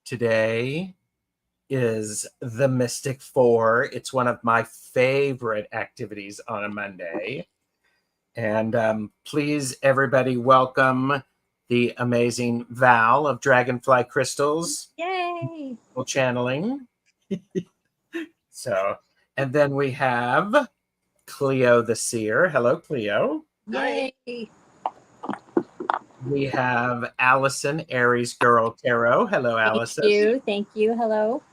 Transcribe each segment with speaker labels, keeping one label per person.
Speaker 1: Today is the Mystic Four. It's one of my favorite activities on a Monday. And please, everybody, welcome the amazing Val of Dragonfly Crystals.
Speaker 2: Yay!
Speaker 1: Channeling. And then we have Cleo the Seer. Hello, Cleo.
Speaker 2: Yay!
Speaker 1: We have Allyson, Aries Girl Tarot. Hello, Allyson.
Speaker 2: Thank you. Hello.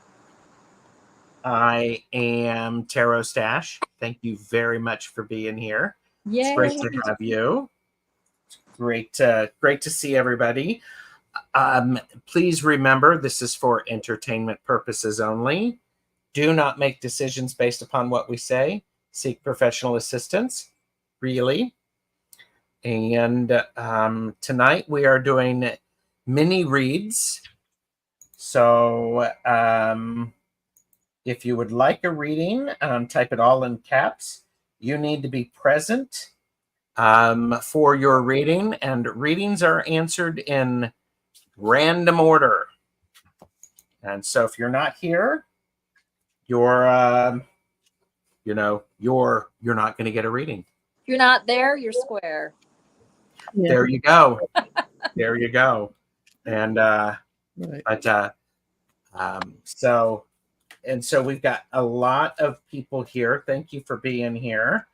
Speaker 1: I am TarotStache. Thank you very much for being here.
Speaker 2: Yay.
Speaker 1: It's great to have you. Great to see everybody. Please remember, this is for entertainment purposes only. Do not make decisions based upon what we say. Seek professional assistance, really. And tonight we are doing mini reads. So if you would like a reading, type it all in caps. You need to be present for your reading, and readings are answered in random order. And so if you're not here, you're not going to get a reading.
Speaker 2: If you're not there, you're square.
Speaker 1: Yeah. There you go. There you go. And
Speaker 3: right.
Speaker 1: So we've got a lot of people here. Thank you for being here.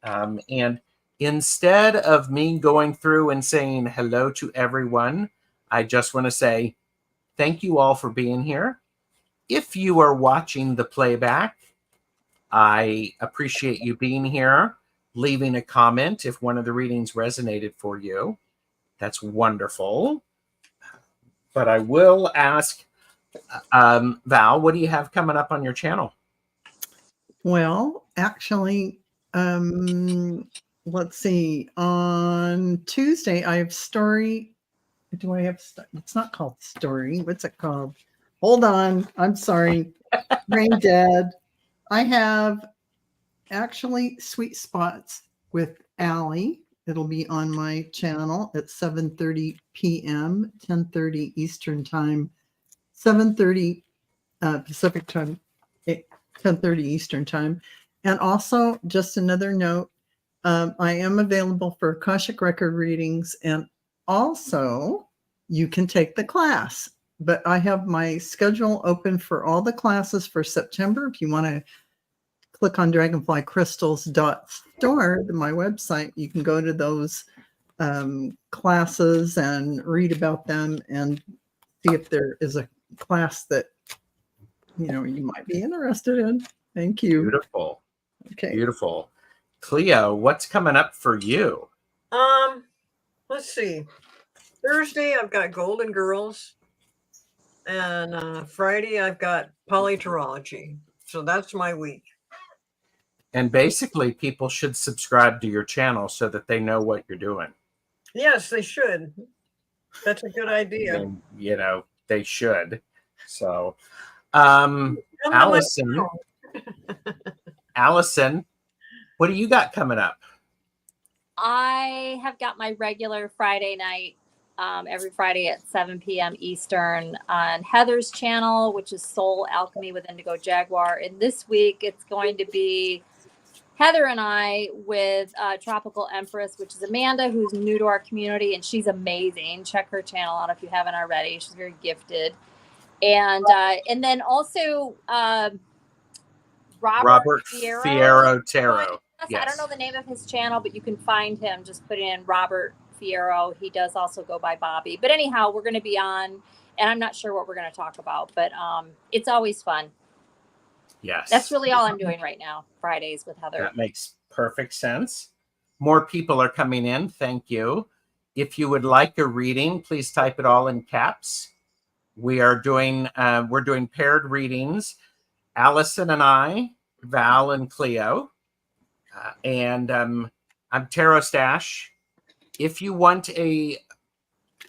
Speaker 1: And instead of me going through and saying hello to everyone, I just want to say thank you all for being here. If you are watching the playback, I appreciate you being here, leaving a comment if one of the readings resonated for you. That's wonderful. But I will ask, Val, what do you have coming up on your channel?
Speaker 3: Well, actually, let's see. On Tuesday, I have story. Do I have? It's not called story. What's it called? Hold on. I'm sorry. Brain dead. I have actually Sweet Spots with Allie. It'll be on my channel at 7:30 p.m., 10:30 Eastern Time, 7:30 Pacific Time, 10:30 Eastern Time. And also, just another note, I am available for Akashic Record readings, and also you can take the class. But I have my schedule open for all the classes for September. If you want to click on dragonflycrystals.store, my website, you can go to those classes and read about them and see if there is a class that you might be interested in. Thank you.
Speaker 1: Beautiful.
Speaker 3: Okay.
Speaker 1: Beautiful. Cleo, what's coming up for you?
Speaker 4: Let's see. Thursday I've got Golden Girls, and Friday I've got Polytarology. So that's my week.
Speaker 1: And basically, people should subscribe to your channel so that they know what you're doing.
Speaker 4: Yes, they should. That's a good idea.
Speaker 1: And, they should. So, Allyson, what do you got coming up?
Speaker 2: I have got my regular Friday night, every Friday at 7 p.m. Eastern on Heather's channel, which is Soul Alchemy with Indigo Jaguar. And this week it's going to be Heather and I with Tropical Empress, which is Amanda, who's new to our community, and she's amazing. Check her channel out if you haven't already. She's very gifted. And then also Robert
Speaker 1: Fierro Tarot.
Speaker 2: Yes. I don't know the name of his channel, but you can find him. Just put in Robert Fierro. He does also go by Bobby. But anyhow, we're going to be on, and I'm not sure what we're going to talk about, but it's always fun.
Speaker 1: Yes.
Speaker 2: That's really all I'm doing right now, Fridays with Heather.
Speaker 1: That makes perfect sense. More people are coming in. Thank you. If you would like a reading, please type it all in caps. We're doing paired readings. Allyson and I, Val and Cleo. And I'm TarotStache. If you want a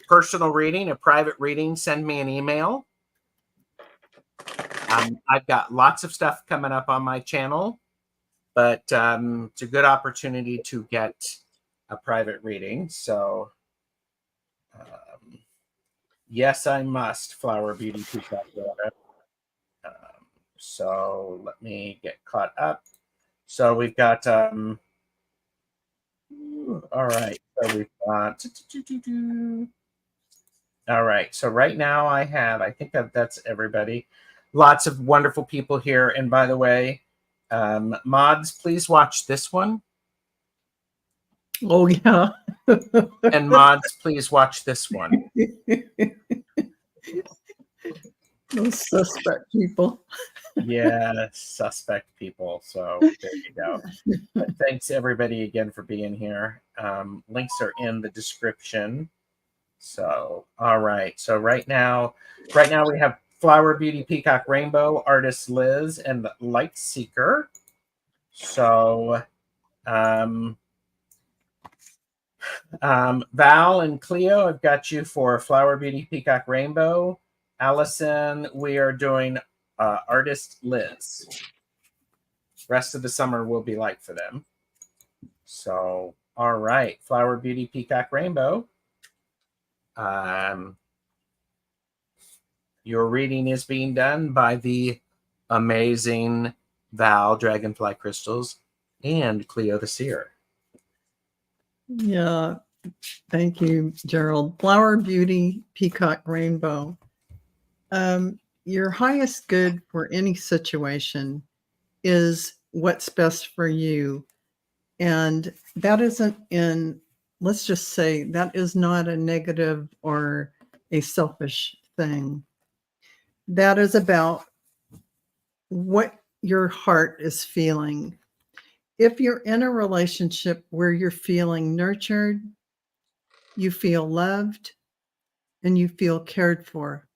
Speaker 1: personal reading, a private reading, send me an email. I've got lots of stuff coming up on my channel, but it's a good opportunity to get a private reading. So Yes, I must. Flower Beauty Peacock Water. So let me get caught up. So we've got all right. So we've got all right. So right now I think that's everybody. Lots of wonderful people here. And by the way, mods, please watch this one.
Speaker 3: Oh, yeah.
Speaker 1: And mods, please watch this one.
Speaker 3: Those suspect people.
Speaker 1: Yeah, suspect people. So there you go. But thanks everybody again for being here. Links are in the description. So all right. So right now we have Flower Beauty Peacock Rainbow, Artist Liz, and Light Seeker. So Val and Cleo, I've got you for Flower Beauty Peacock Rainbow. Allyson, we are doing Artist Liz. Rest of the summer will be light for them. So, all right, Flower Beauty Peacock Rainbow. Your reading is being done by the amazing Val Dragonfly Crystals and Cleo the Seer.
Speaker 3: Yeah. Thank you, Gerald. Flower Beauty Peacock Rainbow. Your highest good for any situation is what's best for you. And that isn't let's just say that is not a negative or a selfish thing. That is about what your heart is feeling. If you're in a relationship where you're feeling nurtured, you feel loved, and you feel cared for.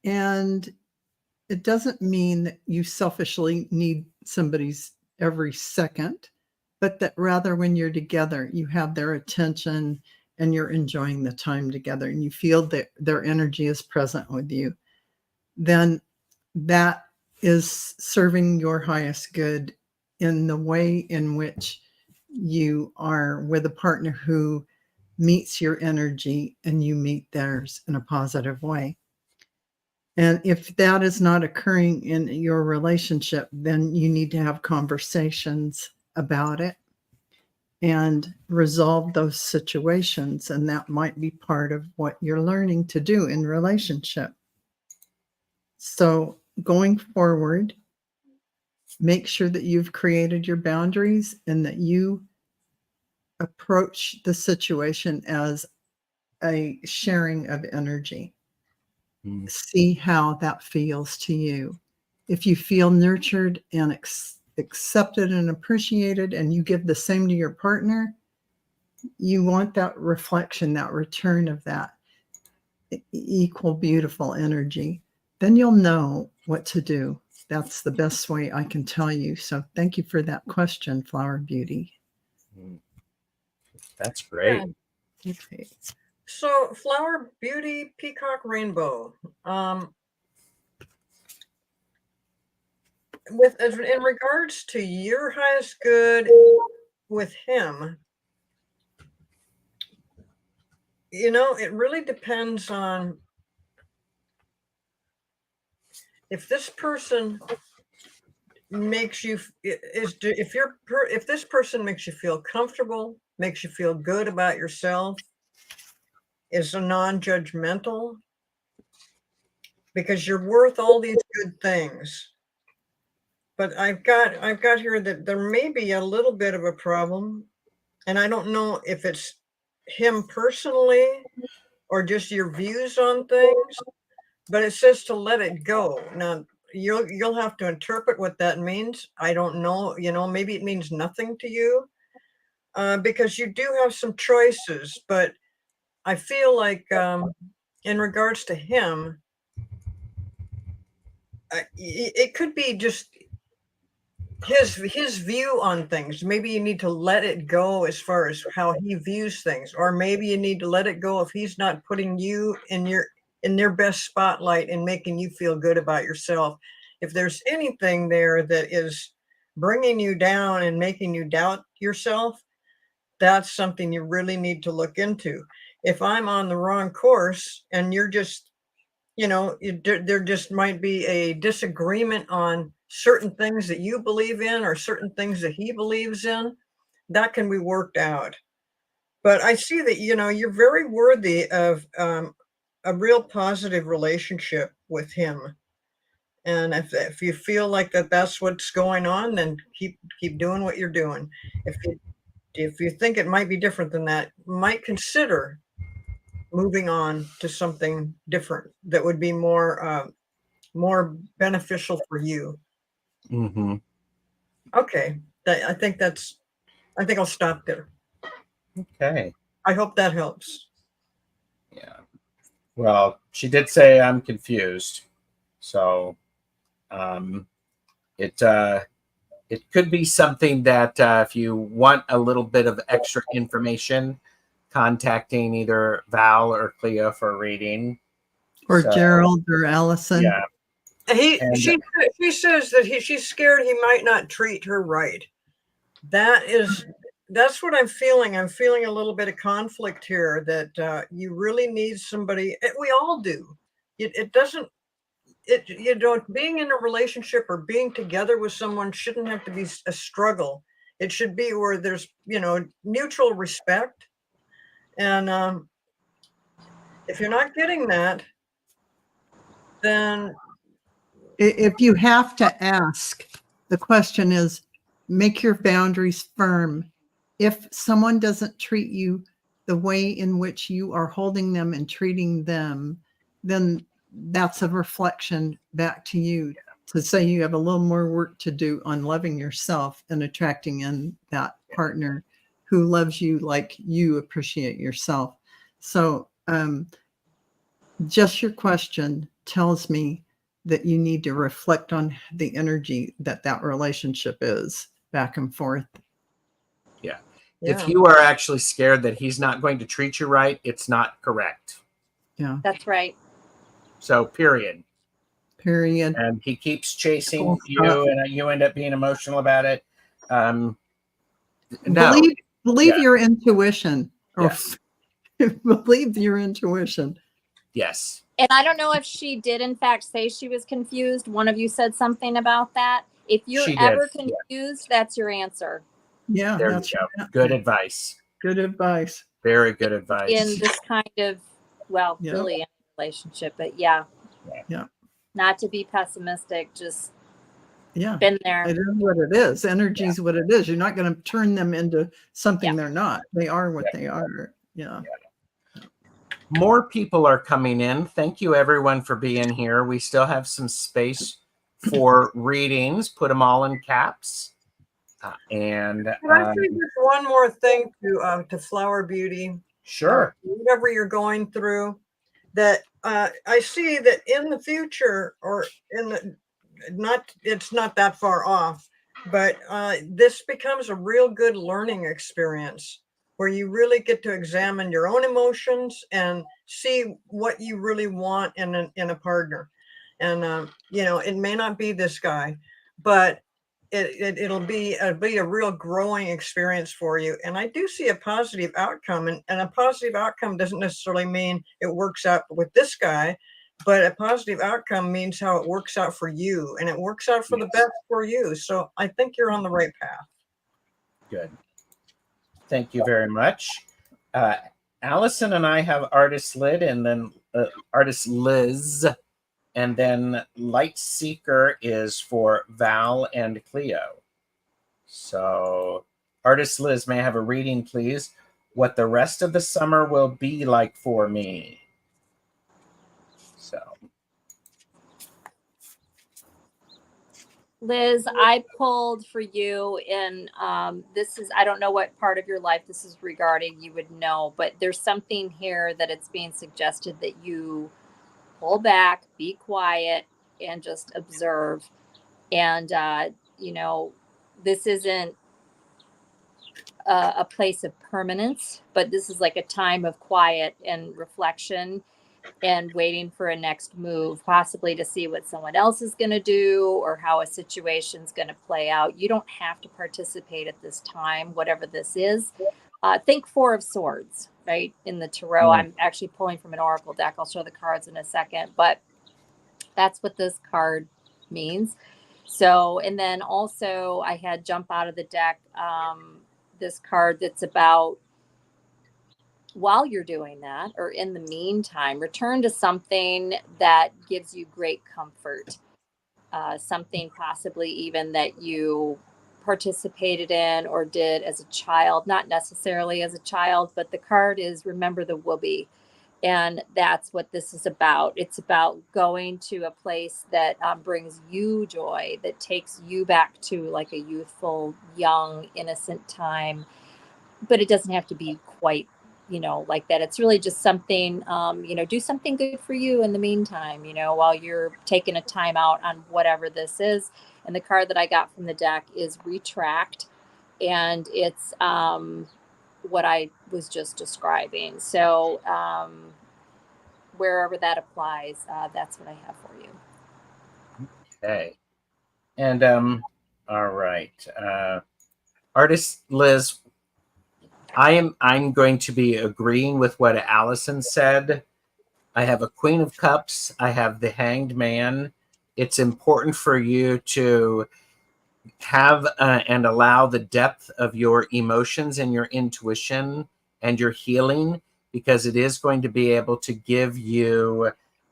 Speaker 3: And it doesn't mean that you selfishly need somebody's every second, but that rather when you're together, you have their attention and you're enjoying the time together and you feel that their energy is present with you, then that is serving your highest good in the way in which you are with a partner who meets your energy and you meet theirs in a positive way. And if that is not occurring in your relationship, then you need to have conversations about it and resolve those situations. And that might be part of what you're learning to do in relationship. So going forward, make sure that you've created your boundaries and that you approach the situation as a sharing of energy. See how that feels to you. If you feel nurtured and accepted and appreciated, and you give the same to your partner, you want that reflection, that return of that equal, beautiful energy. Then you'll know what to do. That's the best way I can tell you. So thank you for that question, Flower Beauty.
Speaker 1: That's great.
Speaker 4: Yeah.
Speaker 3: Okay.
Speaker 4: So, Flower Beauty Peacock Rainbow. In regards to your highest good with him, it really depends on if this person makes you if this person makes you feel comfortable, makes you feel good about yourself, is a non-judgmental, because you're worth all these good things. But I've got here that there may be a little bit of a problem, and I don't know if it's him personally or just your views on things, but it says to let it go. Now you'll have to interpret what that means. I don't know, maybe it means nothing to you, because you do have some choices, but I feel like in regards to him, it could be just his view on things. Maybe you need to let it go as far as how he views things, or maybe you need to let it go if he's not putting you in their best spotlight and making you feel good about yourself. If there's anything there that is bringing you down and making you doubt yourself, that's something you really need to look into. if I'm on the wrong course and you're just, there just might be a disagreement on certain things that you believe in or certain things that he believes in, that can be worked out. But I see that, you're very worthy of a real positive relationship with him. And if you feel like that's what's going on, then keep doing what you're doing. If you think it might be different than that, might consider moving on to something different that would be more beneficial for you.
Speaker 1: Mm-hmm.
Speaker 4: Okay, I think I'll stop there.
Speaker 1: Okay.
Speaker 4: I hope that helps.
Speaker 1: Yeah. Well, she did say I'm confused, so it could be something that if you want a little bit of extra information, contacting either Val or Cleo for a reading,
Speaker 3: Or
Speaker 1: so,
Speaker 3: Gerald or Allyson.
Speaker 1: Yeah.
Speaker 4: She says that she's scared he might not treat her right. That's what I'm feeling. I'm feeling a little bit of conflict here, that you really need somebody. We all do. It doesn't. Being in a relationship or being together with someone shouldn't have to be a struggle. It should be where there's, mutual respect. And if you're not getting that, then
Speaker 3: If you have to ask, the question is, make your boundaries firm. If someone doesn't treat you the way in which you are holding them and treating them, then that's a reflection back to you to say you have a little more work to do on loving yourself and attracting in that partner who loves you like you appreciate yourself. So just your question tells me that you need to reflect on the energy that relationship is back and forth.
Speaker 1: Yeah. If you are actually scared that he's not going to treat you right, it's not correct.
Speaker 3: Yeah.
Speaker 2: That's right.
Speaker 1: So period.
Speaker 3: And
Speaker 1: he keeps chasing you, and you end up being emotional about it. No.
Speaker 3: Believe your intuition, or believe your intuition.
Speaker 1: Yes.
Speaker 2: And I don't know if she did, in fact, say she was confused. One of you said something about that. If you're ever confused, that's your answer.
Speaker 3: Yeah,
Speaker 1: there you go. Good advice.
Speaker 3: Good advice.
Speaker 1: Very good advice.
Speaker 2: In this kind of, really in a relationship, but
Speaker 3: yeah.
Speaker 2: Not to be pessimistic, just
Speaker 3: been
Speaker 2: there.
Speaker 3: It is what it is. Energy is what it is. You're not going to turn them into something they're not. They are what they are. Yeah.
Speaker 1: More people are coming in. Thank you, everyone, for being here. We still have some space for readings. Put them all in caps. And
Speaker 4: can I say just one more thing to Flower Beauty?
Speaker 1: Sure.
Speaker 4: Whatever you're going through, that I see that in the future, or it's not that far off, but this becomes a real good learning experience where you really get to examine your own emotions and see what you really want in a partner. And it may not be this guy, but it'll be a real growing experience for you. And I do see a positive outcome, and a positive outcome doesn't necessarily mean it works out with this guy, but a positive outcome means how it works out for you, and it works out for the best for you. So I think you're on the right path.
Speaker 1: Good. Thank you very much. Allyson and I have Artist Lid, and then Artist Liz, and then Light Seeker is for Val and Cleo. So, Artist Liz, may I have a reading, please? What the rest of the summer will be like for me. So,
Speaker 2: Liz, I pulled for you, and this is, I don't know what part of your life this is regarding, you would know, but there's something here that it's being suggested that you pull back, be quiet, and just observe. And, this isn't a place of permanence, but this is like a time of quiet and reflection and waiting for a next move, possibly to see what someone else is going to do or how a situation's going to play out. You don't have to participate at this time, whatever this is. Think Four of Swords, right? In the tarot,
Speaker 1: Mm.
Speaker 2: I'm actually pulling from an oracle deck. I'll show the cards in a second, but that's what this card means. So, and then also I had jump out of the deck this card that's about, while you're doing that or in the meantime, return to something that gives you great comfort, something possibly even that you participated in or did as a child, not necessarily as a child, but the card is remember the whoopee. And that's what this is about. It's about going to a place that brings you joy, that takes you back to like a youthful, young, innocent time. But it doesn't have to be quite, like that. It's really just something, do something good for you in the meantime, while you're taking a time out on whatever this is. And the card that I got from the deck is retract. And it's what I was just describing. So wherever that applies, that's what I have for you.
Speaker 1: Okay. And all right. Artist Liz, I'm going to be agreeing with what Allyson said. I have a Queen of Cups. I have the Hanged Man. It's important for you to have and allow the depth of your emotions and your intuition and your healing, because it is going to be able to give you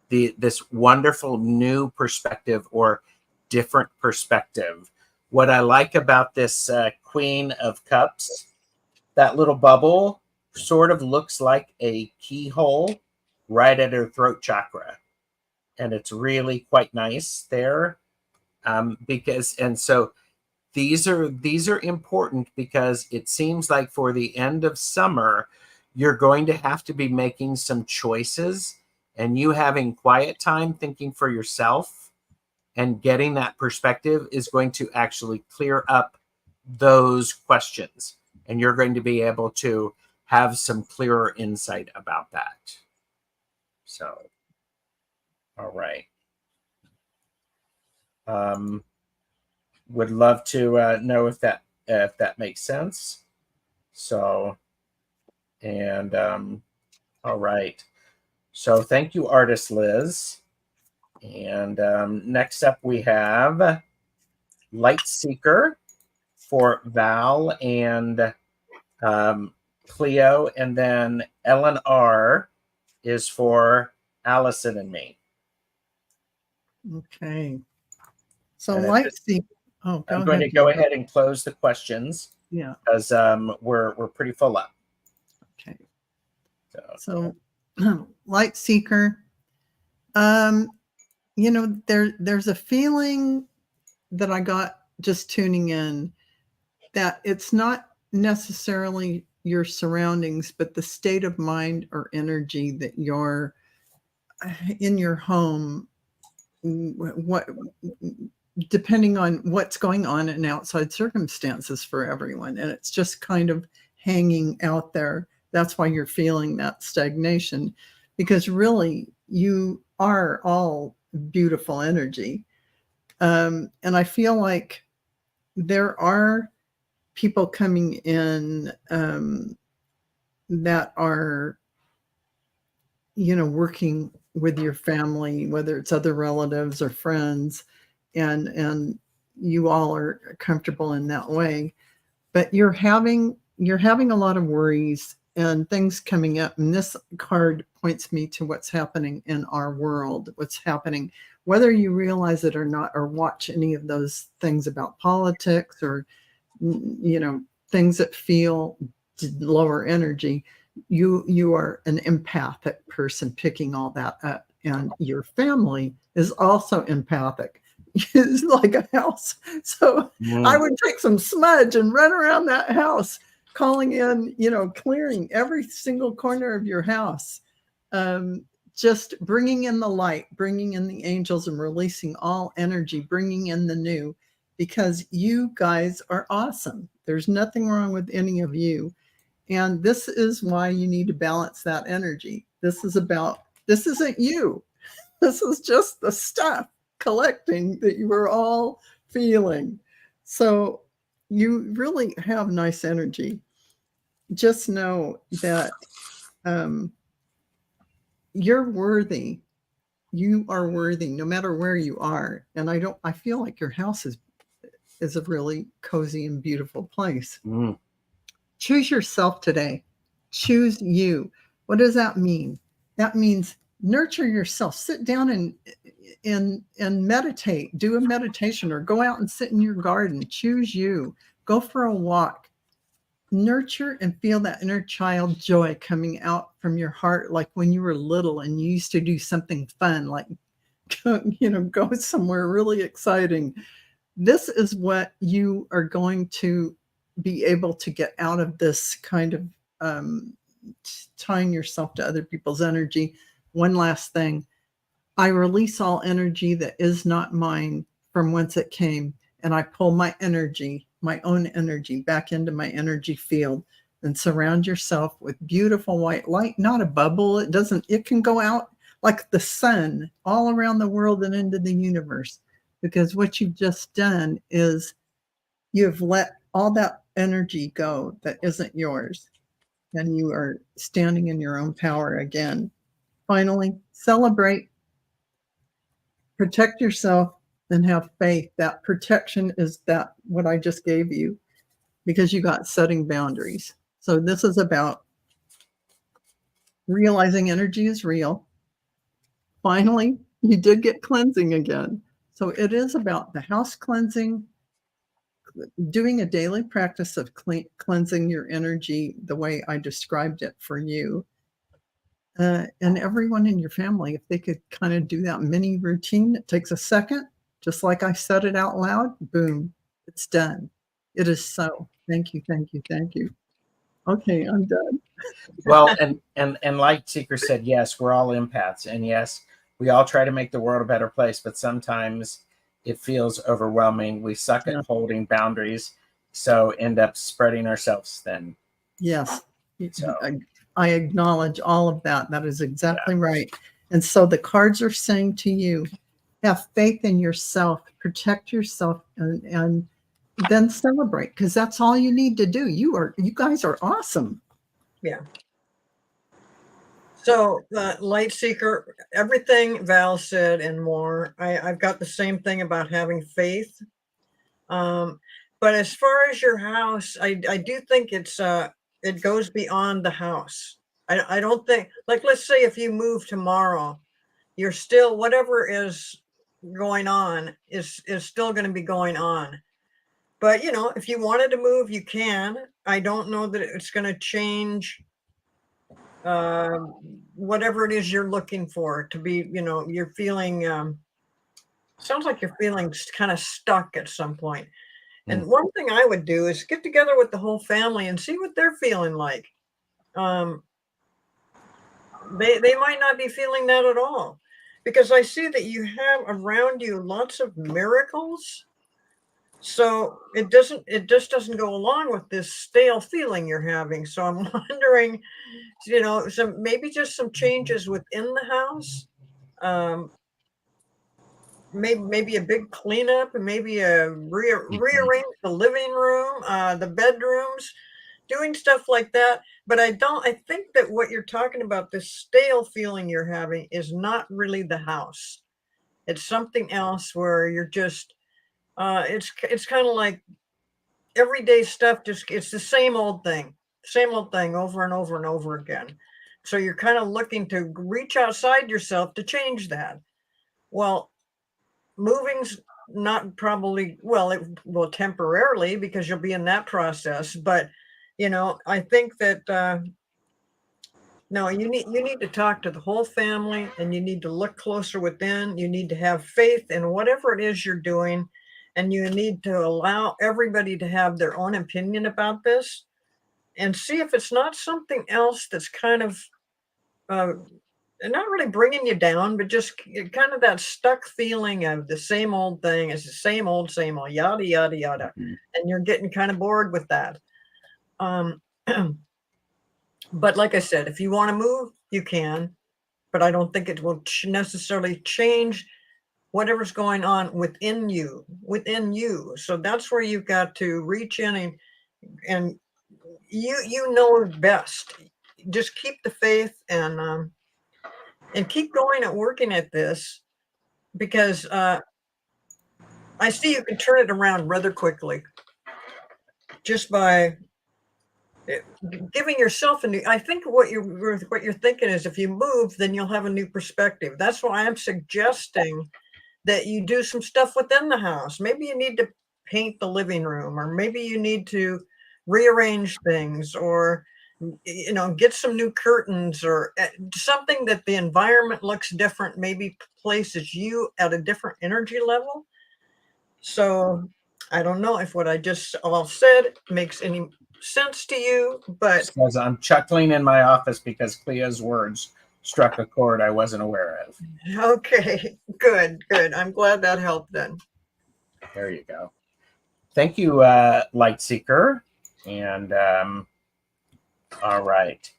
Speaker 1: this wonderful new perspective or different perspective. What I like about this Queen of Cups, that little bubble sort of looks like a keyhole right at her throat chakra. And it's really quite nice there. So these are important, because it seems like for the end of summer, you're going to have to be making some choices, and you having quiet time thinking for yourself and getting that perspective is going to actually clear up those questions. And you're going to be able to have some clearer insight about that. So, all right. Would love to know if that makes sense. So, and all right. So thank you, Artist Liz. And next up we have Light Seeker for Val and Cleo, and then Ellen R is for Allyson and me.
Speaker 3: Okay. So
Speaker 1: And
Speaker 3: Light Seeker. Oh,
Speaker 1: I'm going to go ahead and close the questions.
Speaker 3: Yeah.
Speaker 1: Because we're pretty full up.
Speaker 3: Okay. So Light Seeker. There's a feeling that I got just tuning in that it's not necessarily your surroundings, but the state of mind or energy that you're in your home, what depending on what's going on in outside circumstances for everyone. And it's just kind of hanging out there. That's why you're feeling that stagnation, because really you are all beautiful energy. And I feel like there are people coming in that are, working with your family, whether it's other relatives or friends, and you all are comfortable in that way. But you're having a lot of worries and things coming up. And this card points me to what's happening in our world, what's happening, whether you realize it or not, or watch any of those things about politics or, things that feel lower energy. You are an empathic person picking all that up. And your family is also empathic. It's like a house. So I would take some smudge and run around that house, calling in, clearing every single corner of your house. Just bringing in the light, bringing in the angels, and releasing all energy, bringing in the new, because you guys are awesome. There's nothing wrong with any of you. And this is why you need to balance that energy. This isn't you. This is just the stuff collecting that you were all feeling. So you really have nice energy. Just know that You're worthy. You are worthy no matter where you are. And I feel like your house is a really cozy and beautiful place.
Speaker 1: Mm.
Speaker 3: Choose yourself today. Choose you. What does that mean? That means nurture yourself. Sit down and meditate. Do a meditation or go out and sit in your garden. Choose you. Go for a walk. Nurture and feel that inner child joy coming out from your heart, like when you were little and you used to do something fun, like go somewhere really exciting. This is what you are going to be able to get out of this kind of tying yourself to other people's energy. One last thing. I release all energy that is not mine from whence it came, and I pull my energy, my own energy, back into my energy field, and surround yourself with beautiful white light, not a bubble. It can go out like the sun all around the world and into the universe, because what you've just done is you've let all that energy go that isn't yours, and you are standing in your own power again. Finally, celebrate. Protect yourself and have faith. That protection is that what I just gave you, because you got setting boundaries. So this is about realizing energy is real. Finally, you did get cleansing again. So it is about the house cleansing, doing a daily practice of cleansing your energy the way I described it for you. And everyone in your family, if they could kind of do that mini routine, it takes a second, just like I said it out loud, boom, it's done. It is so. Thank you, thank you, thank you. Okay, I'm done.
Speaker 1: Well, and like Seeker said, yes, we're all empaths, and yes, we all try to make the world a better place, but sometimes it feels overwhelming. We suck at
Speaker 3: Yeah.
Speaker 1: holding boundaries, so end up spreading ourselves thin.
Speaker 3: Yes,
Speaker 1: So
Speaker 3: I acknowledge all of that. That is exactly right. And so the cards are saying to you, have faith in yourself, protect yourself, and then celebrate, because that's all you need to do. You guys are awesome.
Speaker 4: Yeah. So the light seeker, everything Val said and more, I've got the same thing about having faith. But as far as your house, I do think it goes beyond the house. I don't think, like, let's say if you move tomorrow, you're still, whatever is going on is still going to be going on. But if you wanted to move, you can. I don't know that it's going to change whatever it is you're looking for to be. You're feeling sounds like you're feeling kind of stuck at some point. And one thing I would do is get together with the whole family and see what they're feeling like. They might not be feeling that at all, because I see that you have around you lots of miracles. So it just doesn't go along with this stale feeling you're having. So I'm wondering, maybe just some changes within the house. Maybe a big cleanup, and maybe rearrange the living room, the bedrooms, doing stuff like that. But I think that what you're talking about, this stale feeling you're having, is not really the house. It's something else where you're just, it's kind of like everyday stuff. It's the same old thing over and over and over again. So you're kind of looking to reach outside yourself to change that. Well, moving's not probably, well, it will temporarily, because you'll be in that process. But I think that no, you need to talk to the whole family, and you need to look closer within. You need to have faith in whatever it is you're doing, and you need to allow everybody to have their own opinion about this, and see if it's not something else that's kind of not really bringing you down, but just kind of that stuck feeling of the same old thing. It's the same old, yada, yada, yada. And you're getting kind of bored with that. But like I said, if you want to move, you can, but I don't think it will necessarily change whatever's going on within you. So that's where you've got to reach in, and you know best. just keep the faith and keep going at working at this, because I see you can turn it around rather quickly just by giving yourself a new. I think what you're thinking is, if you move, then you'll have a new perspective. That's why I'm suggesting that you do some stuff within the house. Maybe you need to paint the living room, or maybe you need to rearrange things, or get some new curtains, or something that the environment looks different, maybe places you at a different energy level. So I don't know if what I just all said makes any sense to you, but
Speaker 1: Because I'm chuckling in my office because Cleo's words struck a chord I wasn't aware of.
Speaker 4: okay, good. I'm glad that helped then.
Speaker 1: There you go. Thank you, Light Seeker. And all right.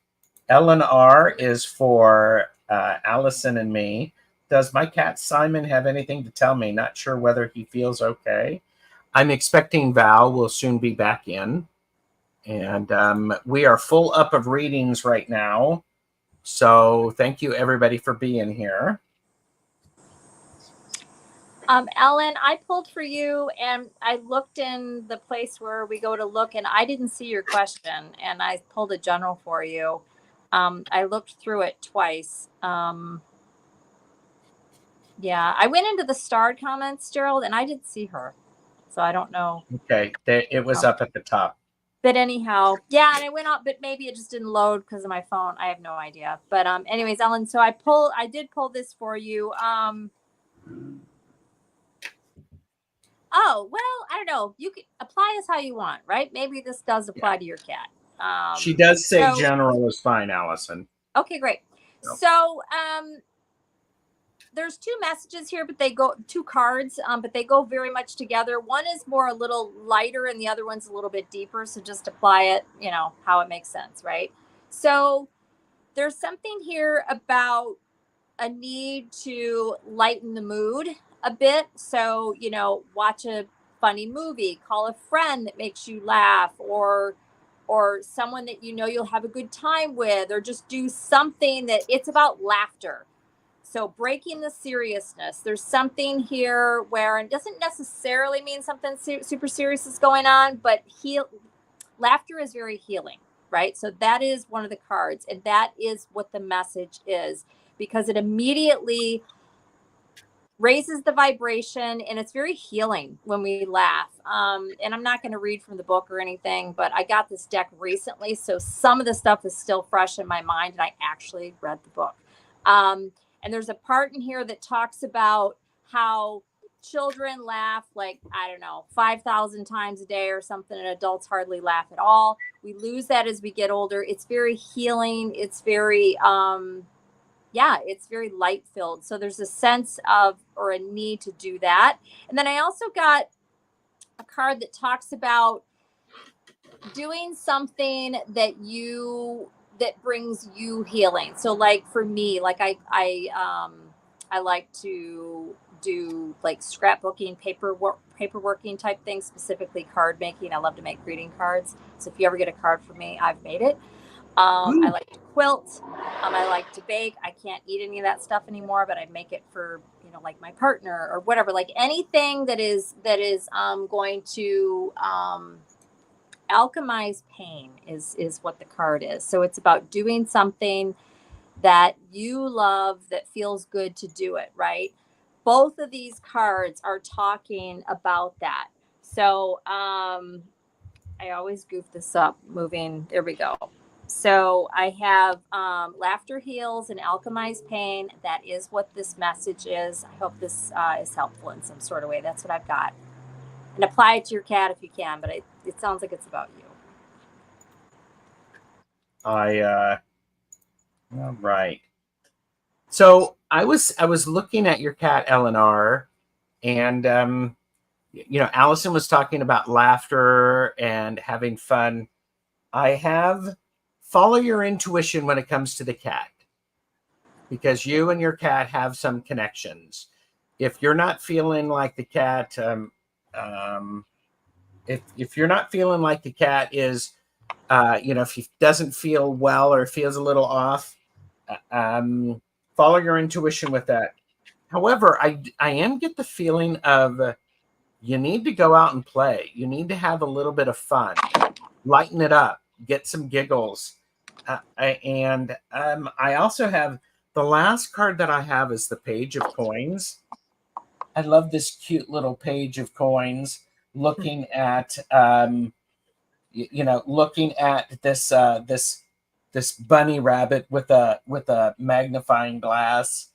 Speaker 1: Ellen R is for Allyson and me. Does my cat Simon have anything to tell me? Not sure whether he feels okay. I'm expecting Val will soon be back in. And we are full up of readings right now. So thank you, everybody, for being here.
Speaker 2: Ellen, I pulled for you, and I looked in the place where we go to look, and I didn't see your question, and I pulled a general for you. I looked through it twice. Yeah, I went into the starred comments, Gerald, and I didn't see her. So I don't know.
Speaker 1: Okay, it was up at the top.
Speaker 2: But anyhow, yeah, and I went up, but maybe it just didn't load because of my phone. I have no idea. But anyways, Ellen, so I did pull this for you. Oh, well, I don't know. You can apply this how you want, right? Maybe this does apply to your cat.
Speaker 1: She does say general is fine, Allyson.
Speaker 2: Okay, great.
Speaker 1: No.
Speaker 2: So there's two messages here, but they go two cards, but they go very much together. One is more a little lighter and the other one's a little bit deeper. So just apply it, how it makes sense, right? So there's something here about a need to lighten the mood a bit. So, watch a funny movie, call a friend that makes you laugh, or someone that you'll have a good time with, or just do something that it's about laughter. So breaking the seriousness. There's something here where it doesn't necessarily mean something super serious is going on, but laughter is very healing, right? So that is one of the cards, and that is what the message is, because it immediately raises the vibration, and it's very healing when we laugh. And I'm not going to read from the book or anything, but I got this deck recently, so some of the stuff is still fresh in my mind, and I actually read the book. And there's a part in here that talks about how children laugh, 5,000 times a day or something, and adults hardly laugh at all. We lose that as we get older. It's very healing. It's very, it's very light filled. So there's a sense of, or a need to do that. And then I also got a card that talks about doing something that brings you healing. So for me, I like to do scrapbooking, paperworking type things, specifically card making. I love to make greeting cards. So if you ever get a card from me, I've made it. I like to quilt. I like to bake. I can't eat any of that stuff anymore, but I make it for, my partner or whatever, anything that is going to, alchemize pain is what the card is. So it's about doing something that you love, that feels good to do it, right? Both of these cards are talking about that. So I always goof this up moving. There we go. So I have laughter heals and alchemize pain. That is what this message is. I hope this is helpful in some sort of way. That's what I've got. And apply it to your cat if you can, but it sounds like it's about you.
Speaker 1: All right. So I was looking at your cat, Eleanor, and Allyson was talking about laughter and having fun. I have follow your intuition when it comes to the cat, because you and your cat have some connections. If you're not feeling like the cat, if you're not feeling like the cat is If he doesn't feel well or feels a little off, follow your intuition with that. However, I am get the feeling of you need to go out and play. You need to have a little bit of fun, lighten it up, get some giggles. I also have the last card that I have is the Page of Coins. I love this cute little page of coins looking at looking at this bunny rabbit with a magnifying glass.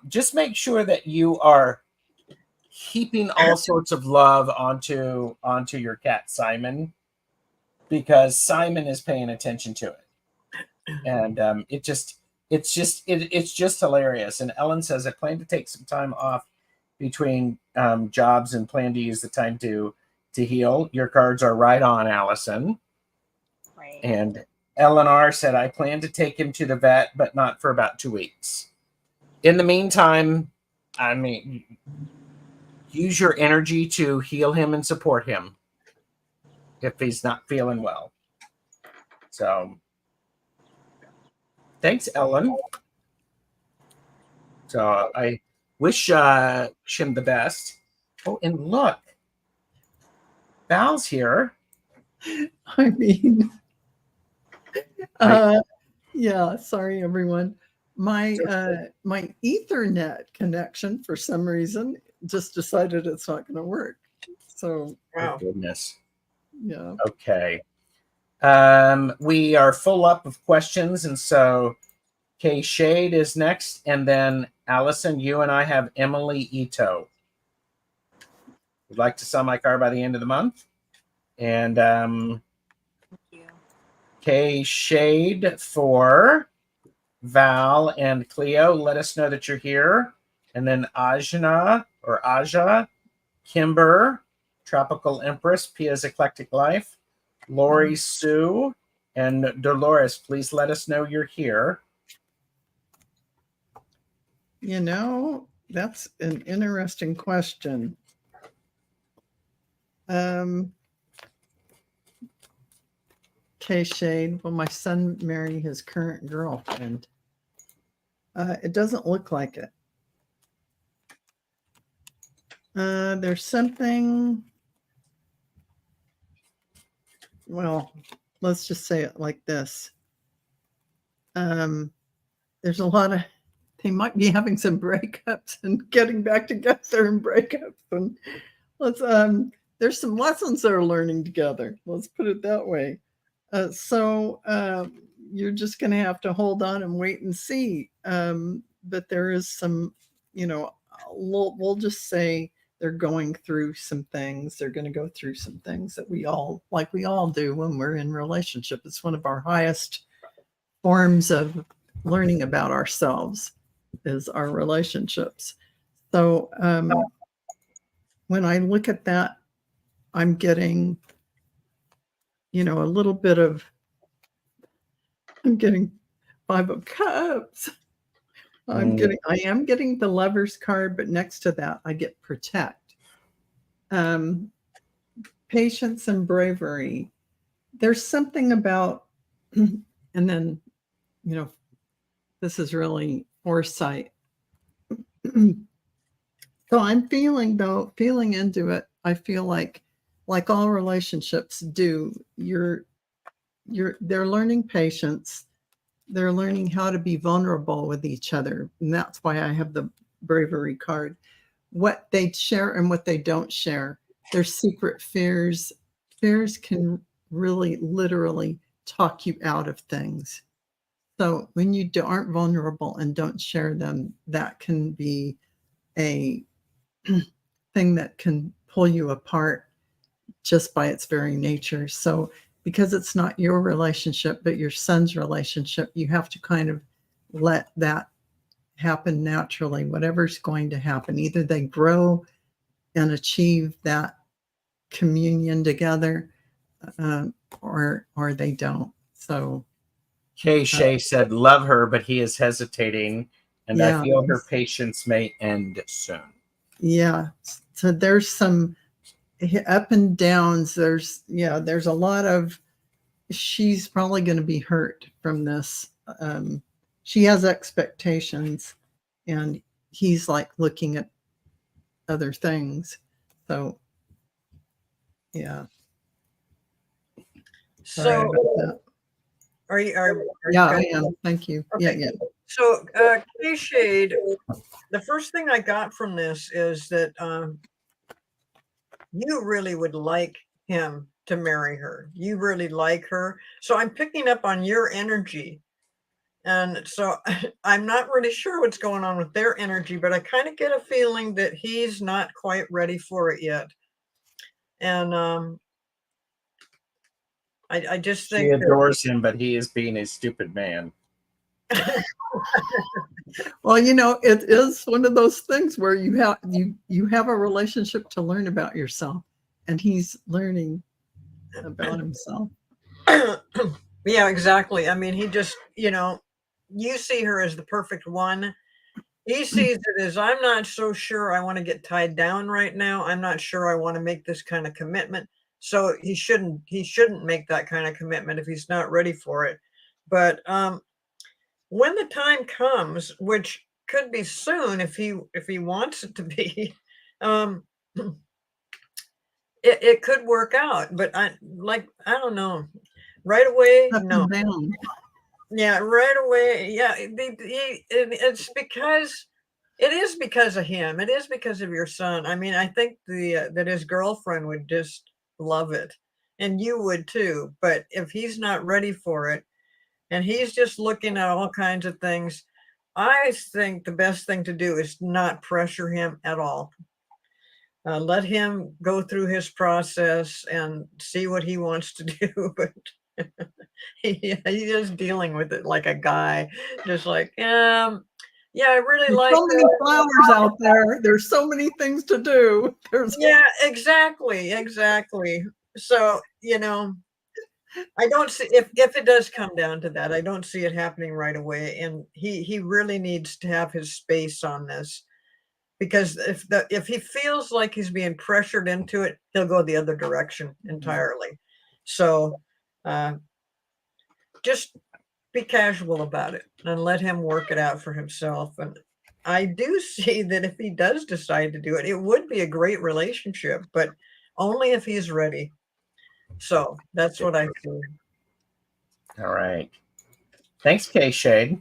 Speaker 1: Just make sure that you are heaping all sorts of love onto your cat Simon, because Simon is paying attention to it, and it's just hilarious. And Ellen says, I plan to take some time off between jobs and plan to use the time to heal. Your cards are right on, Allyson.
Speaker 2: Right.
Speaker 1: And Eleanor said, I plan to take him to the vet, but not for about 2 weeks. In the meantime, use your energy to heal him and support him if he's not feeling well. So, thanks, Ellen. So I wish him the best. Oh, and look, Val's here.
Speaker 3: I mean, yeah, sorry everyone. My my Ethernet connection for some reason just decided it's not going to work. So,
Speaker 4: Wow.
Speaker 1: Oh, goodness.
Speaker 3: Yeah.
Speaker 1: Okay. We are full up of questions, and so Kay Shade is next, and then Allyson, you and I have Emily Ito. Would like to sell my car by the end of the month. And
Speaker 2: Thank you.
Speaker 1: Kay Shade for Val and Cleo, let us know that you're here. And then Ajna or Aja, Kimber, Tropical Empress, Pia's Eclectic Life, Lori Sue, and Dolores, please let us know you're here.
Speaker 3: That's an interesting question. Shade, will my son marry his current girlfriend? It doesn't look like it. There's something, well, let's just say it like this. There's a lot of, they might be having some breakups and getting back together and breakups. And there's some lessons they're learning together. Let's put it that way. So you're just going to have to hold on and wait and see. But there is some, we'll just say they're going through some things. They're going to go through some things that we all do when we're in relationship. It's one of our highest forms of learning about ourselves is our relationships. So when I look at that, I'm getting, a little bit of, I'm getting 5 of Cups. I am getting the Lover's card, but next to that, I get Protect. Patience and bravery. There's something about, and then, this is really foresight. So I'm feeling into it. I feel like all relationships do, they're learning patience. They're learning how to be vulnerable with each other. And that's why I have the bravery card. What they share and what they don't share. Their secret fears. Fears can really literally talk you out of things. So when you aren't vulnerable and don't share them, that can be a thing that can pull you apart just by its very nature. So because it's not your relationship, but your son's relationship, you have to kind of let that happen naturally, whatever's going to happen. Either they grow and achieve that communion together, or they don't. So
Speaker 1: Kay Shea said, love her, but he is hesitating, and
Speaker 3: yeah,
Speaker 1: I feel her patience may end soon.
Speaker 3: Yeah. So there's some up and downs. There's a lot of, she's probably going to be hurt from this. She has expectations, and he's like looking at other things. So yeah. Sorry
Speaker 4: So
Speaker 3: about that.
Speaker 4: are you
Speaker 3: Yeah,
Speaker 4: good?
Speaker 3: I am. Thank you.
Speaker 4: Okay.
Speaker 3: Yeah.
Speaker 4: So K-Shade, the first thing I got from this is that you really would like him to marry her. You really like her. So I'm picking up on your energy. And so I'm not really sure what's going on with their energy, but I kind of get a feeling that he's not quite ready for it yet. And I just
Speaker 1: She
Speaker 4: think that,
Speaker 1: adores him, but he is being a stupid man.
Speaker 3: Well, it is one of those things where you have a relationship to learn about yourself, and he's learning about himself.
Speaker 4: yeah, exactly. I mean, he just, you see her as the perfect one. He sees it as, I'm not so sure I want to get tied down right now. I'm not sure I want to make this kind of commitment. So he shouldn't make that kind of commitment if he's not ready for it. But when the time comes, which could be soon if he wants it to be, it could work out. But I don't know. Right away,
Speaker 3: Up
Speaker 4: no.
Speaker 3: and down.
Speaker 4: Yeah, right away. Yeah, it's because it is because of him. It is because of your son. I mean, I think that his girlfriend would just love it, and you would too. But if he's not ready for it, and he's just looking at all kinds of things, I think the best thing to do is not pressure him at all. Let him go through his process and see what he wants to do. But he's just dealing with it like a guy, just like, yeah, I really
Speaker 3: There's
Speaker 4: like
Speaker 3: so many flowers out there. There's so many things to do.
Speaker 4: yeah, exactly. So, I don't see, if it does come down to that, I don't see it happening right away. And he really needs to have his space on this, because if he feels like he's being pressured into it, he'll go the other direction entirely. So just be casual about it and let him work it out for himself. And I do see that if he does decide to do it, it would be a great relationship, but only if he's ready. So that's what I feel.
Speaker 1: All right. Thanks, K-Shade.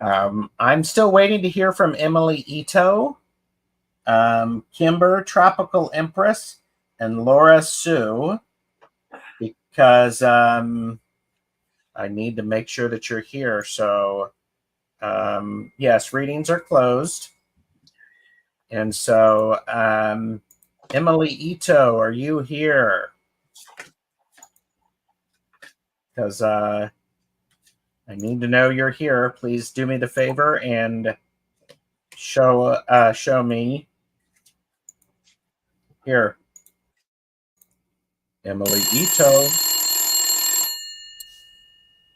Speaker 1: I'm still waiting to hear from Emily Ito, Kimber, Tropical Empress, and Laura Sue, because I need to make sure that you're here. So, yes, readings are closed. And so, Emily Ito, are you here? Because I need to know you're here. Please do me the favor and show me. Here. Emily Ito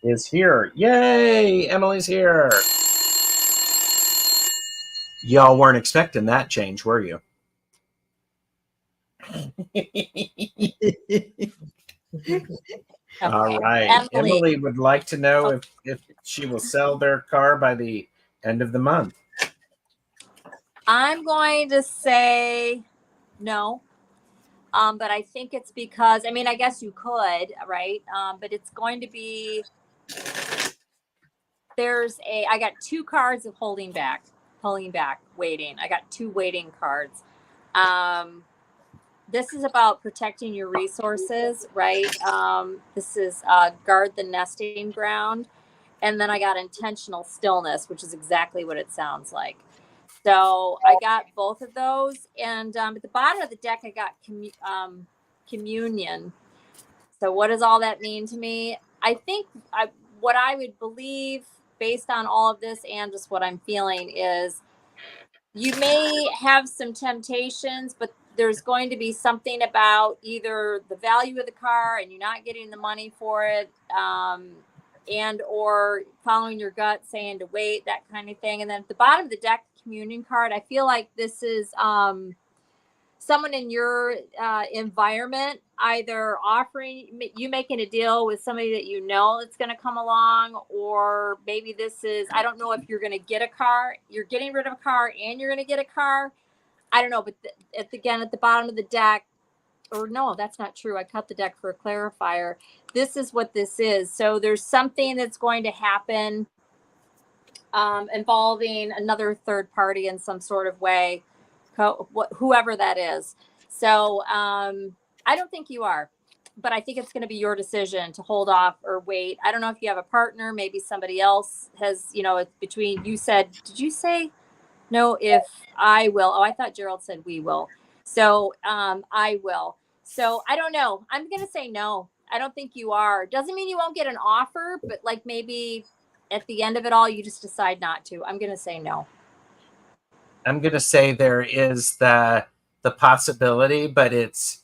Speaker 1: is here. Yay! Emily's here. Y'all weren't expecting that change, were you? All right. Emily would like to know if she will sell their car by the end of the month.
Speaker 2: I'm going to say no. But I think it's because, I mean, I guess you could, right? But it's going to be, I got 2 cards of pulling back, waiting. I got 2 waiting cards. This is about protecting your resources, right? This is guard the nesting ground. And then I got intentional stillness, which is exactly what it sounds like. So I got both of those. And at the bottom of the deck, I got communion. So what does all that mean to me? I think what I would believe based on all of this and just what I'm feeling is you may have some temptations, but there's going to be something about either the value of the car and you're not getting the money for it, and or following your gut saying to wait, that kind of thing. And then at the bottom of the deck, communion card, I feel like this is someone in your environment either offering you making a deal with somebody that you know that's going to come along, or maybe this is, I don't know if you're going to get a car, you're getting rid of a car and you're going to get a car. I don't know, but again, at the bottom of the deck, or no, that's not true. I cut the deck for a clarifier. This is what this is. So there's something that's going to happen involving another third party in some sort of way, whoever that is. So I don't think you are, but I think it's going to be your decision to hold off or wait. I don't know if you have a partner, maybe somebody else has, it's between, you said, did you say no, if I will? Oh, I thought Gerald said we will. So I will. So I don't know. I'm going to say no. I don't think you are. Doesn't mean you won't get an offer, but like maybe at the end of it all, you just decide not to. I'm going to say no.
Speaker 1: I'm going to say there is the possibility, but it's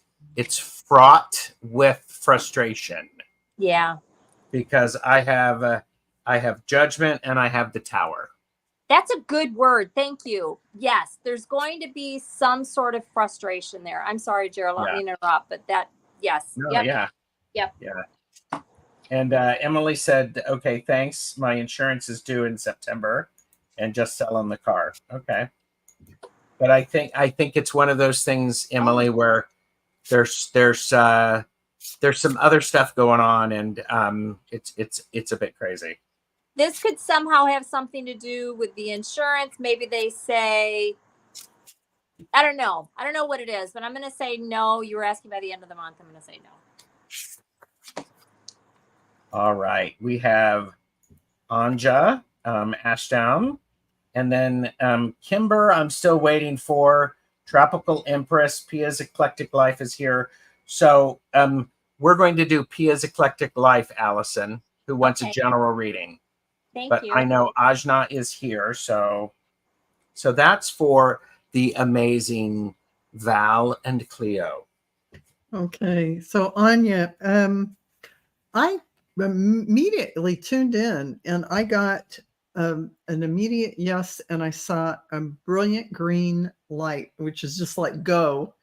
Speaker 1: fraught with frustration.
Speaker 2: Yeah.
Speaker 1: Because I have judgment and I have the Tower.
Speaker 2: That's a good word. Thank you. Yes, there's going to be some sort of frustration there. I'm sorry, Gerald, I don't mean to interrupt, but yes.
Speaker 1: No,
Speaker 2: yep.
Speaker 1: Yeah.
Speaker 2: Yep.
Speaker 1: Yeah. And Emily said, okay, thanks. My insurance is due in September and just selling the car. Okay. But I think it's one of those things, Emily, where there's some other stuff going on, and it's a bit crazy.
Speaker 2: This could somehow have something to do with the insurance. Maybe they say, I don't know what it is, but I'm going to say no. You were asking by the end of the month. I'm going to say no.
Speaker 1: All right. We have Anja, Ashdown, and then Kimber, I'm still waiting for. Tropical Empress, Pia's Eclectic Life is here. So we're going to do Pia's Eclectic Life, Allyson, who wants a general reading.
Speaker 2: Thank you.
Speaker 1: I know Ajna is here, so that's for the amazing Val and Cleo.
Speaker 3: Okay, so Anya, I immediately tuned in and I got an immediate yes, and I saw a brilliant green light, which is just like go.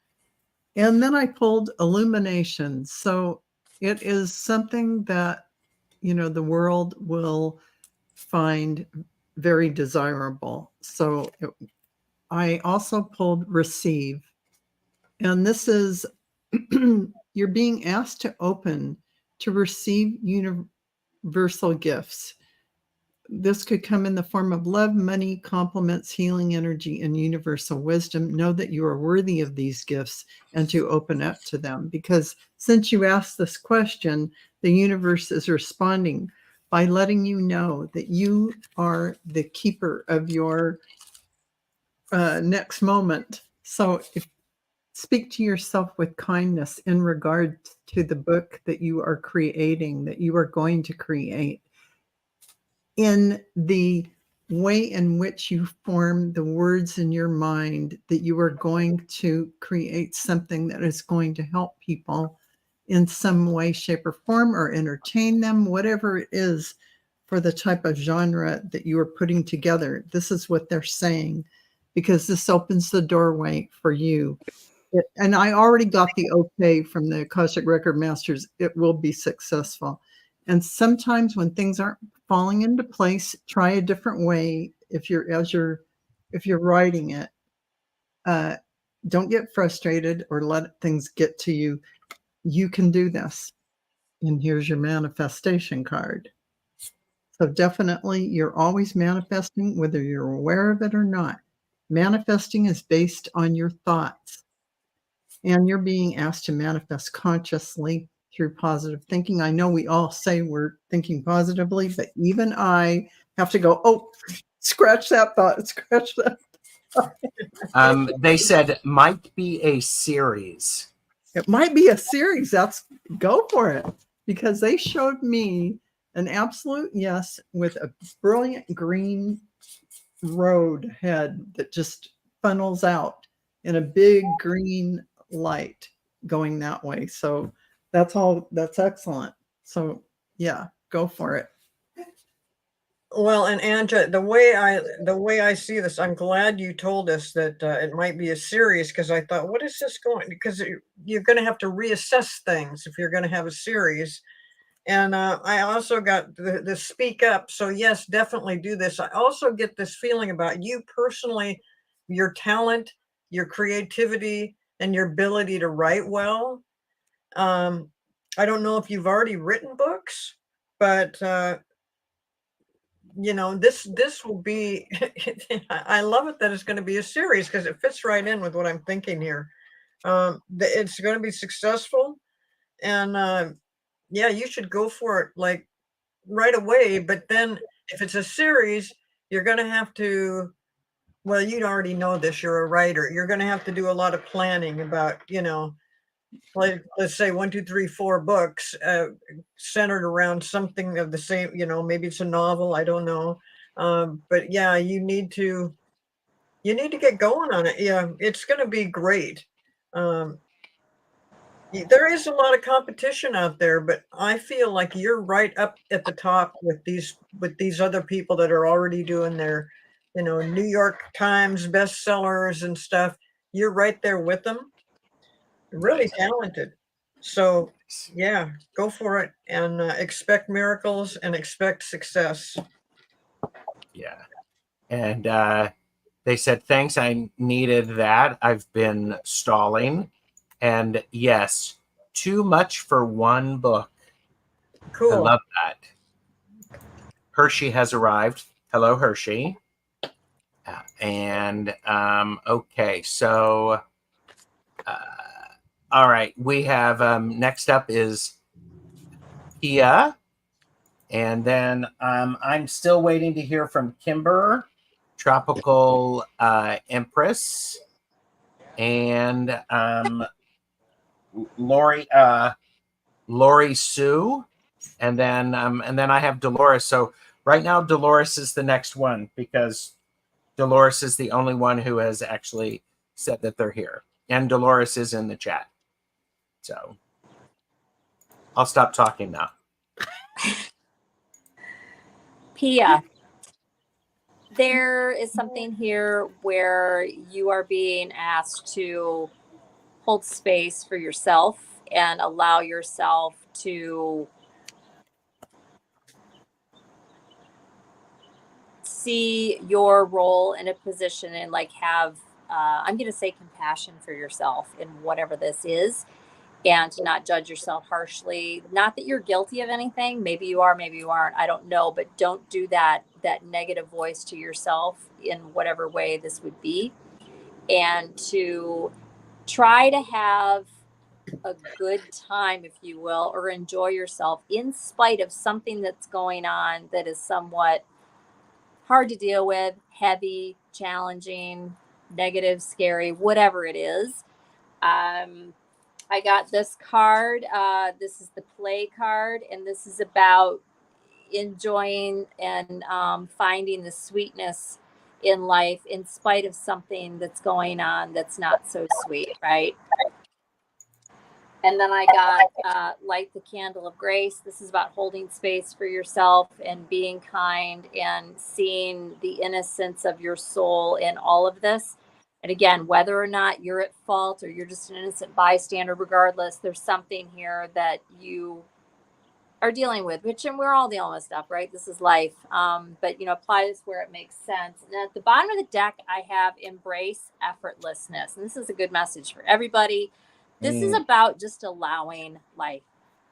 Speaker 3: And then I pulled illumination. So it is something that, the world will find very desirable. So I also pulled receive. And this is, you're being asked to open to receive universal gifts. This could come in the form of love, money, compliments, healing energy, and universal wisdom. Know that you are worthy of these gifts and to open up to them. Because since you asked this question, the universe is responding by letting you know that you are the keeper of your next moment. So speak to yourself with kindness in regard to the book that you are creating, that you are going to create. In the way in which you form the words in your mind, that you are going to create something that is going to help people in some way, shape, or form, or entertain them, whatever it is for the type of genre that you are putting together. This is what they're saying, because this opens the doorway for you. And I already got the okay from the Akashic Record Masters. It will be successful. And sometimes when things aren't falling into place, try a different way. If you're writing it, don't get frustrated or let things get to you. You can do this. And here's your manifestation card. So definitely, you're always manifesting, whether you're aware of it or not. Manifesting is based on your thoughts. And you're being asked to manifest consciously through positive thinking. I know we all say we're thinking positively, but even I have to go, oh, scratch that thought, scratch that thought.
Speaker 1: They said might be a series.
Speaker 3: It might be a series. Go for it. Because they showed me an absolute yes with a brilliant green road head that just funnels out in a big green light going that way. So that's excellent. So yeah, go for it.
Speaker 4: Well, and Anja, the way I see this, I'm glad you told us that it might be a series, because I thought, what is this going? Because you're going to have to reassess things if you're going to have a series. And I also got the speak up. So yes, definitely do this. I also get this feeling about you personally, your talent, your creativity, and your ability to write well. I don't know if you've already written books, but this will be I love it that it's going to be a series, because it fits right in with what I'm thinking here. It's going to be successful, and yeah, you should go for it like right away. But then if it's a series, you're going to have to, well, you already know this, you're a writer, you're going to have to do a lot of planning about, like, let's say 1, 2, 3, 4 books centered around something of the same, maybe it's a novel, I don't know. But yeah, you need to get going on it. Yeah, it's going to be great. um, there is a lot of competition out there, but I feel like you're right up at the top with these other people that are already doing their, New York Times bestsellers and stuff. You're right there with them. Really
Speaker 1: Nice.
Speaker 4: talented. So yeah, go for it, and expect miracles and expect success.
Speaker 1: Yeah. And they said, thanks. I needed that. I've been stalling. And yes, too much for one book. I
Speaker 4: Cool.
Speaker 1: love that. Hershey has arrived. Hello, Hershey. And okay, so all right, we have next up is Pia, and then I'm still waiting to hear from Kimber, Tropical Empress, and Lori Sue, and then I have Dolores. So right now, Dolores is the next one because Dolores is the only one who has actually said that they're here, and Dolores is in the chat. So I'll stop talking now.
Speaker 2: Pia, there is something here where you are being asked to hold space for yourself and allow yourself to see your role in a position and like have I'm going to say compassion for yourself in whatever this is, and to not judge yourself harshly. Not that you're guilty of anything, maybe you are, maybe you aren't, I don't know, but don't do that negative voice to yourself in whatever way this would be, and to try to have a good time, if you will, or enjoy yourself in spite of something that's going on that is somewhat hard to deal with, heavy, challenging, negative, scary, whatever it is. I got this card. This is the play card, and this is about enjoying and finding the sweetness in life in spite of something that's going on that's not so sweet, right? And then I got Light the Candle of Grace. This is about holding space for yourself and being kind and seeing the innocence of your soul in all of this. And again, whether or not you're at fault or you're just an innocent bystander, regardless, there's something here that you are dealing with, and we're all dealing with stuff, right? This is life. But apply this where it makes sense. And at the bottom of the deck, I have Embrace Effortlessness. And this is a good message for everybody. This is about just allowing life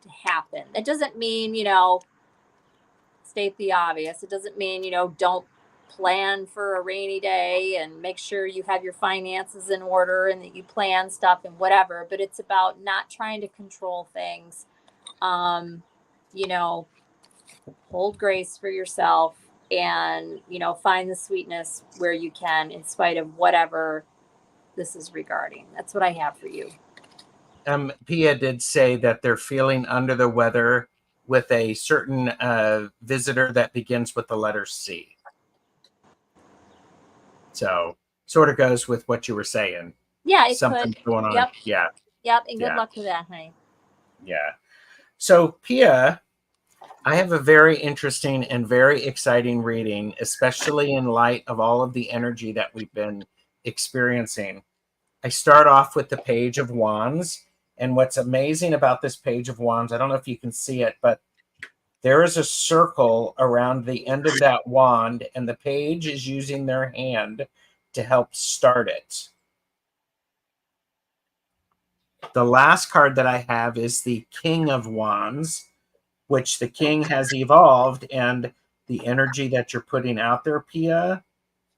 Speaker 2: to happen. It doesn't mean, state the obvious. It doesn't mean, don't plan for a rainy day and make sure you have your finances in order and that you plan stuff and whatever. But it's about not trying to control things. Hold grace for yourself and, find the sweetness where you can in spite of whatever this is regarding. That's what I have for you.
Speaker 1: Pia did say that they're feeling under the weather with a certain visitor that begins with the letter C. So sort of goes with what you were saying.
Speaker 2: Yeah, it
Speaker 1: Something's
Speaker 2: could.
Speaker 1: going on.
Speaker 2: Yep.
Speaker 1: Yeah.
Speaker 2: Yep. And good luck with that, honey.
Speaker 1: Yeah. So Pia, I have a very interesting and very exciting reading, especially in light of all of the energy that we've been experiencing. I start off with the Page of Wands. And what's amazing about this Page of Wands, I don't know if you can see it, but there is a circle around the end of that wand, and the page is using their hand to help start it. The last card that I have is the King of Wands, which the king has evolved, and the energy that you're putting out there, Pia,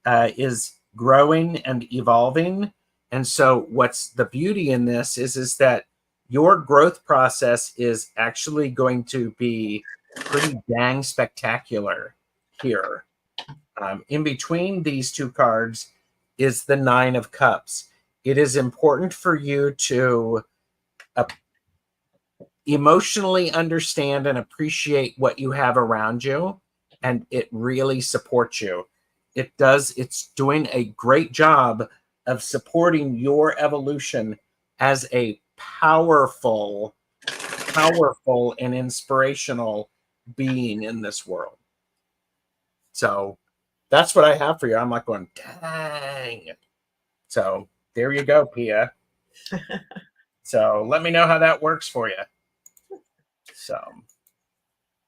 Speaker 1: is growing and evolving. And so what's the beauty in this is that your growth process is actually going to be pretty dang spectacular here. In between these two cards is the Nine of Cups. It is important for you to emotionally understand and appreciate what you have around you, and it really supports you. It's doing a great job of supporting your evolution as a powerful and inspirational being in this world. So that's what I have for you. I'm like going, dang. So there you go, Pia. So let me know how that works for you. So,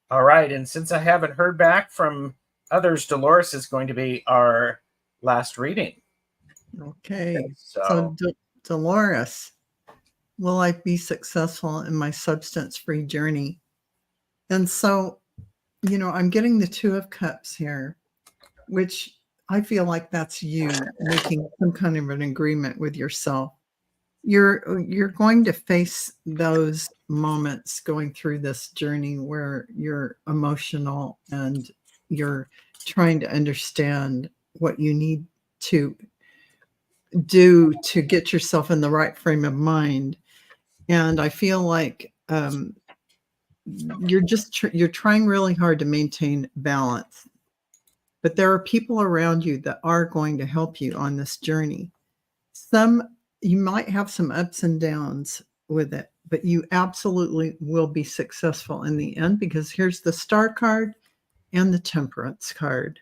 Speaker 1: all right. And since I haven't heard back from others, Dolores is going to be our last reading.
Speaker 3: Okay.
Speaker 1: So
Speaker 3: Dolores, will I be successful in my substance-free journey? And so, I'm getting the Two of Cups here, which I feel like that's you making some kind of an agreement with yourself. You're going to face those moments going through this journey where you're emotional and you're trying to understand what you need to do to get yourself in the right frame of mind. And I feel like you're trying really hard to maintain balance, but there are people around you that are going to help you on this journey. You might have some ups and downs with it, but you absolutely will be successful in the end, because here's the Star card and the Temperance card.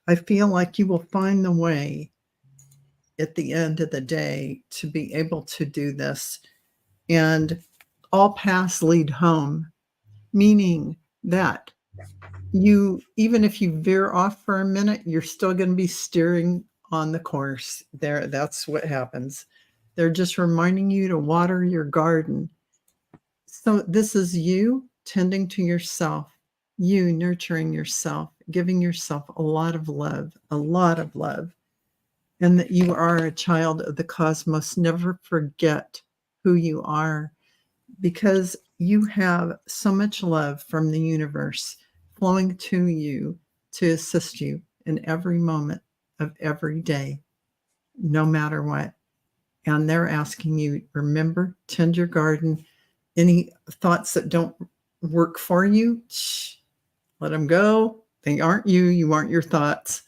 Speaker 3: I feel like you will find the way at the end of the day to be able to do this. And all paths lead home, meaning that even if you veer off for a minute, you're still going to be steering on the course there. That's what happens. They're just reminding you to water your garden. So this is you tending to yourself, you nurturing yourself, giving yourself a lot of love, and that you are a child of the cosmos. Never forget who you are, because you have so much love from the universe flowing to you to assist you in every moment of every day, no matter what. And they're asking you, remember, tend your garden. Any thoughts that don't work for you, let them go. They aren't you. You aren't your thoughts.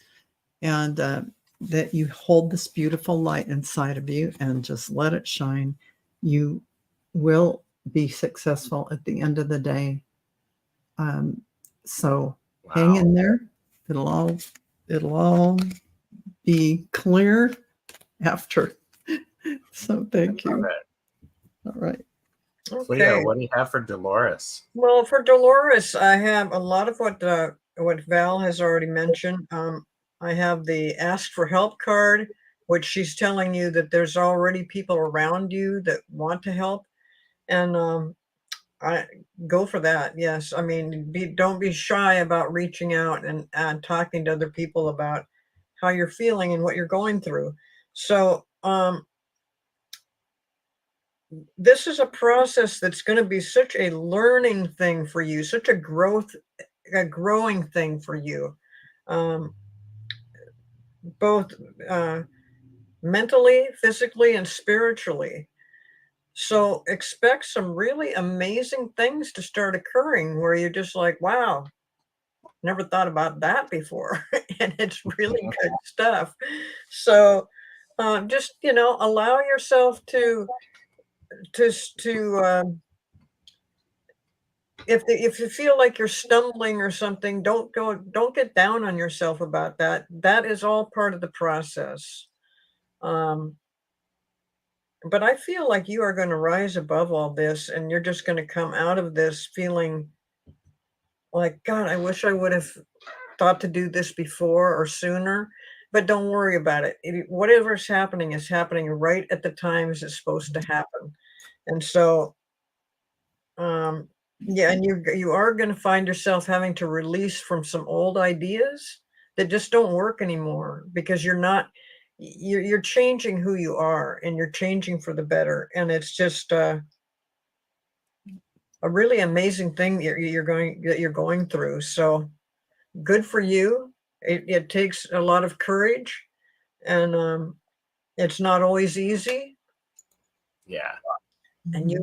Speaker 3: And that you hold this beautiful light inside of you and just let it shine. You will be successful at the end of the day. So hang in there. It'll all be clear after. So thank you. All right.
Speaker 4: Okay.
Speaker 1: Cleo, what do you have for Dolores?
Speaker 4: Well, for Dolores, I have a lot of what Val has already mentioned. I have the Ask for Help card, which she's telling you that there's already people around you that want to help. And I go for that. Yes. I mean, don't be shy about reaching out and talking to other people about how you're feeling and what you're going through. So, this is a process that's going to be such a learning thing for you, such a growing thing for you, both mentally, physically, and spiritually. So expect some really amazing things to start occurring where you're just like, wow, never thought about that before. And it's really good stuff. So just, allow yourself to if you feel like you're stumbling or something, don't get down on yourself about that. That is all part of the process. But I feel like you are going to rise above all this, and you're just going to come out of this feeling like, God, I wish I would have thought to do this before or sooner. But don't worry about it. Whatever's happening is happening right at the times it's supposed to happen. And so, yeah, and you are going to find yourself having to release from some old ideas that just don't work anymore, because you're changing who you are, and you're changing for the better. And it's just a really amazing thing that you're going through. So good for you. It takes a lot of courage, and it's not always easy.
Speaker 1: Yeah.
Speaker 4: And you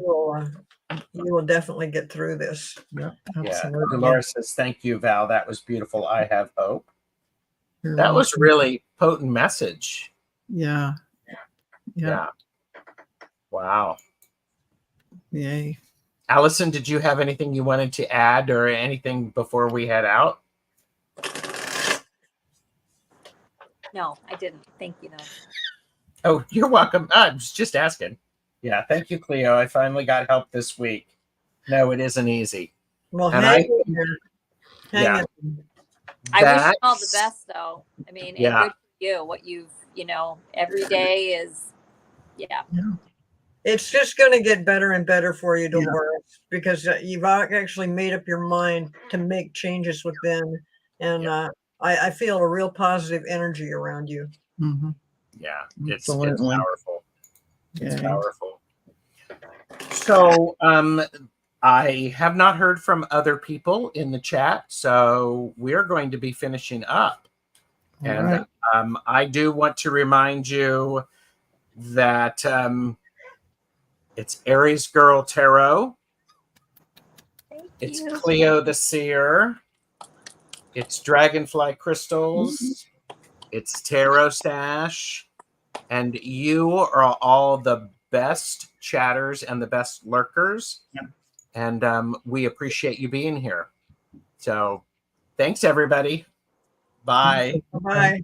Speaker 4: will definitely get through this.
Speaker 3: Yeah,
Speaker 1: Yeah.
Speaker 3: absolutely.
Speaker 1: Dolores says, thank you, Val. That was beautiful. I have hope.
Speaker 3: You're
Speaker 1: That was
Speaker 3: welcome.
Speaker 1: really potent message.
Speaker 3: Yeah.
Speaker 1: Yeah. Wow.
Speaker 3: Yay.
Speaker 1: Allyson, did you have anything you wanted to add or anything before we head out?
Speaker 2: No, I didn't. Thank you, though.
Speaker 1: Oh, you're welcome. I was just asking. Yeah, thank you, Cleo. I finally got help this week. No, it isn't easy.
Speaker 4: Well,
Speaker 1: And
Speaker 4: hang in there. Hang
Speaker 1: yeah,
Speaker 4: in.
Speaker 2: I wish you
Speaker 1: that's-
Speaker 2: all the best, though. I mean, and
Speaker 1: Yeah.
Speaker 2: good for you. What you've, every day is, yeah.
Speaker 4: It's just going to get better and better for you,
Speaker 3: Yeah.
Speaker 4: Dolores, because you've actually made up your mind to make changes within. And I feel a real positive energy around you.
Speaker 3: Mm-hmm.
Speaker 1: Yeah, it's
Speaker 3: Absolutely.
Speaker 1: powerful. It's
Speaker 3: Yay.
Speaker 1: powerful. So, I have not heard from other people in the chat, so we're going to be finishing up.
Speaker 3: All
Speaker 1: And
Speaker 3: right.
Speaker 1: I do want to remind you that it's Aries Girl Tarot.
Speaker 2: Thank
Speaker 1: It's
Speaker 2: you.
Speaker 1: Cleo the Seer. It's Dragonfly Crystals. It's TarotStache. And you are all the best chatters and the best lurkers.
Speaker 3: Yeah.
Speaker 1: And we appreciate you being here. So thanks, everybody. Bye.
Speaker 4: Bye.